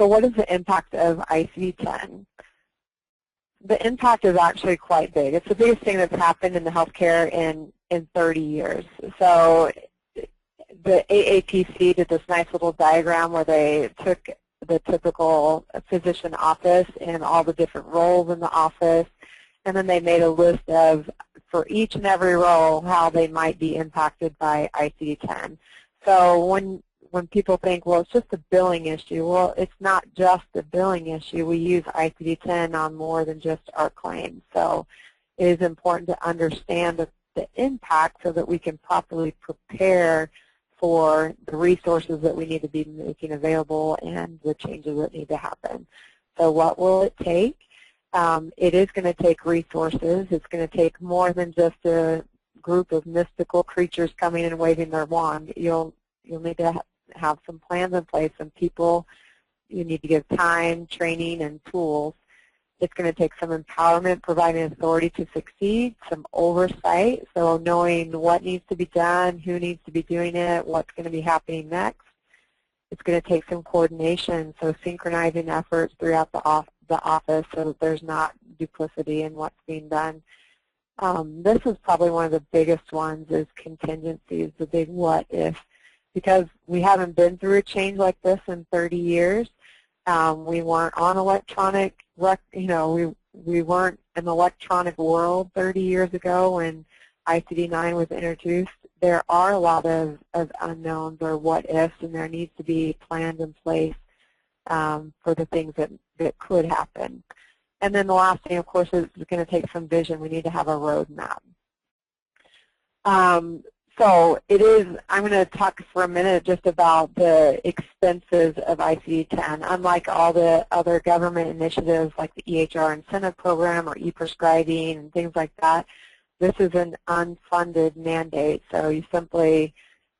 So what is the impact of ICD-10? The impact is actually quite big. It's the biggest thing that's happened in the healthcare in 30 years. So the AAPC did this nice little diagram where they took the typical physician office and all the different roles in the office, and then they made a list of, for each and every role, how they might be impacted by ICD-10. So when people think, well, it's just a billing issue, well, it's not just a billing issue. We use ICD-10 on more than just our claims. So it is important to understand the impact so that we can properly prepare for the resources that we need to be making available and the changes that need to happen. So what will it take? It is going to take resources. It's going to take more than just a group of mystical creatures coming and waving their wand. You'll need to have some plans in place, some people. You need to give time, training, and tools. It's going to take some empowerment, providing authority to succeed, some oversight, so knowing what needs to be done, who needs to be doing it, what's going to be happening next. It's going to take some coordination, so synchronizing efforts throughout the office so that there's not duplicity in what's being done. This is probably one of the biggest ones, is contingencies, the big what if. Because we haven't been through a change like this in 30 years. We weren't on electronic, we weren't in the electronic world 30 years ago when ICD-9 was introduced. There are a lot of unknowns or what ifs, and there needs to be plans in place for the things that could happen. And then the last thing, of course, is going to take some vision. We need to have a roadmap. So I'm going to talk for a minute just about the expenses of ICD-10. Unlike all the other government initiatives like the EHR incentive program or e-prescribing and things like that, this is an unfunded mandate. So you simply,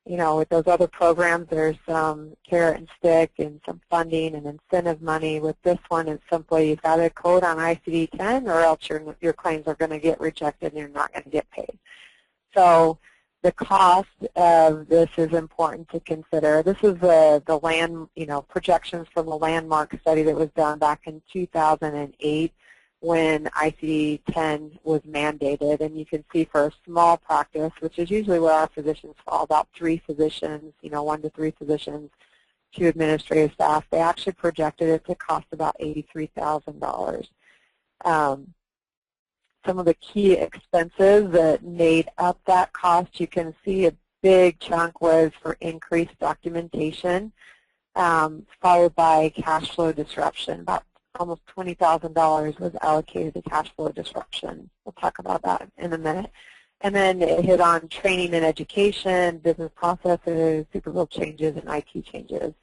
with those other programs, there's some carrot and stick and some funding and incentive money. With this one, it's simply you've got a code on ICD-10 or else your claims are going to get rejected and you're not going to get paid. So the cost of this is important to consider. This is the projections from the landmark study that was done back in 2008 when ICD-10 was mandated. And you can see for a small practice, which is usually where our physicians fall, about 3 physicians, 1 to 3 physicians, 2 administrative staff, they actually projected it to cost about $83,000. Some of the key expenses that made up that cost, you can see a big chunk was for increased documentation, followed by cash flow disruption. About almost $20,000 was allocated to cash flow disruption. We'll talk about that in a minute. And then it hit on training and education, business processes, supervision changes, and IT changes.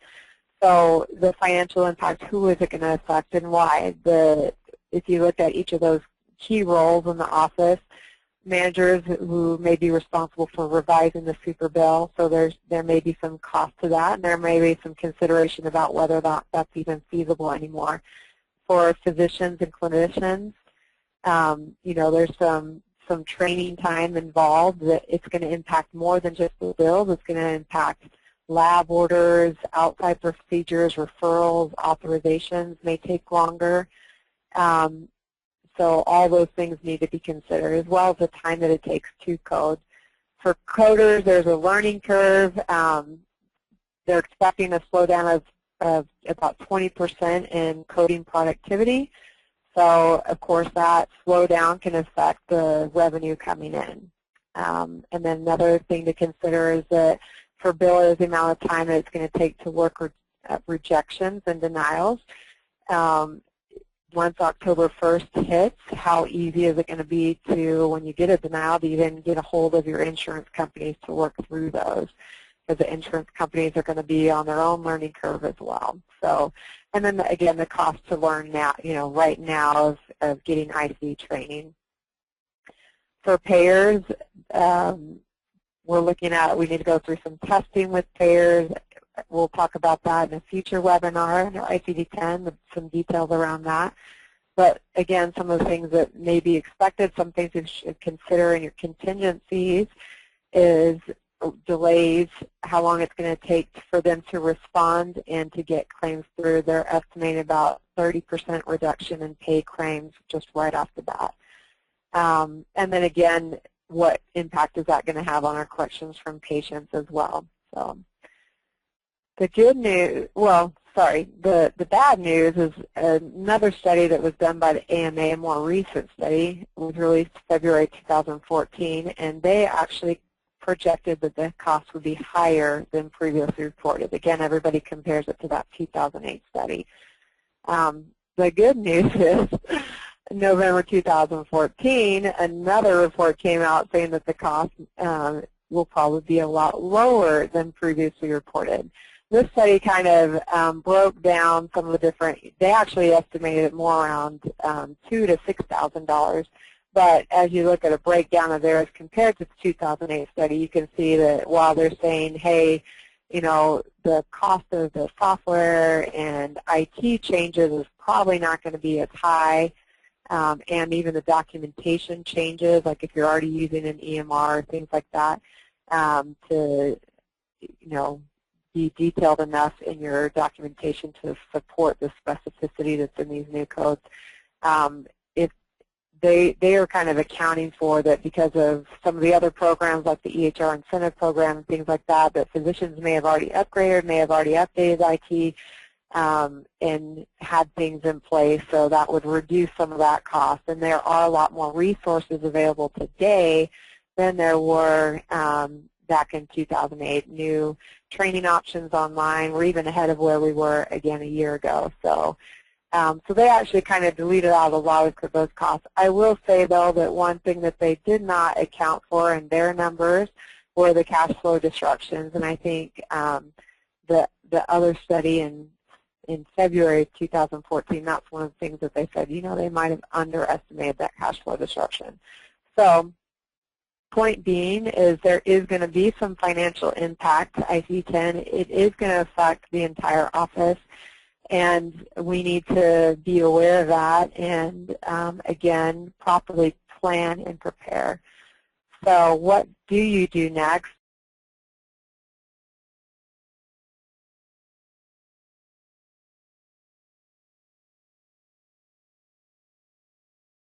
So the financial impact, who is it going to affect and why? If you look at each of those key roles in the office, managers who may be responsible for revising the super bill, so there may be some cost to that, and there may be some consideration about whether that's even feasible anymore. For physicians and clinicians, there's some training time involved that it's going to impact more than just the bills. It's going to impact lab orders, outside procedures, referrals, authorizations may take longer. So all those things need to be considered, as well as the time that it takes to code. For coders, there's a learning curve. They're expecting a slowdown of about 20% in coding productivity. So, of course, that slowdown can affect the revenue coming in. And then another thing to consider is that for billers, the amount of time that it's going to take to work rejections and denials. Once October 1st hits, how easy is it going to be to, when you get a denial, to even get a hold of your insurance companies to work through those? Because the insurance companies are going to be on their own learning curve as well. So, and then again, the cost to learn now, right now of getting IC training. For payers, we're looking at, we need to go through some testing with payers. We'll talk about that in a future webinar in ICD-10 with some details around that. But again, some of the things that may be expected, some things you should consider in your contingencies is delays, how long it's going to take for them to respond and to get claims through. They're estimating about 30% reduction in paid claims just right off the bat. And then again, what impact is that going to have on our collections from patients as well? So the good news, well, sorry, the bad news is another study that was done by the AMA, a more recent study, was released February 2014, and they actually projected that the cost would be higher than previously reported. Again, everybody compares it to that 2008 study. The good news is in November 2014, another report came out saying that the cost will probably be a lot lower than previously reported. This study kind of broke down some of the different, they actually estimated it more around $2,000 to $6,000. But as you look at a breakdown of theirs compared to the 2008 study, you can see that while they're saying, hey, you know, the cost of the software and IT changes is probably not going to be as high, and even the documentation changes, like if you're already using an EMR, things like that, to, you know, be detailed enough in your documentation to support the specificity that's in these new codes. If they are kind of accounting for that because of some of the other programs like the EHR incentive program and things like that, that physicians may have already upgraded, may have already updated IT, and had things in place, so that would reduce some of that cost. And there are a lot more resources available today than there were back in 2008. New training options online. We're even ahead of where we were, again, a year ago. So so they actually kind of deleted out a lot of those costs. I will say, though, that one thing that they did not account for in their numbers were the cash flow disruptions. And I think the other study in February 2014, that's one of the things that they said, you know, they might have underestimated that cash flow disruption. So point being is there is going to be some financial impact to ICD-10. It is going to affect the entire office, and we need to be aware of that and, again, properly plan and prepare. So what do you do next?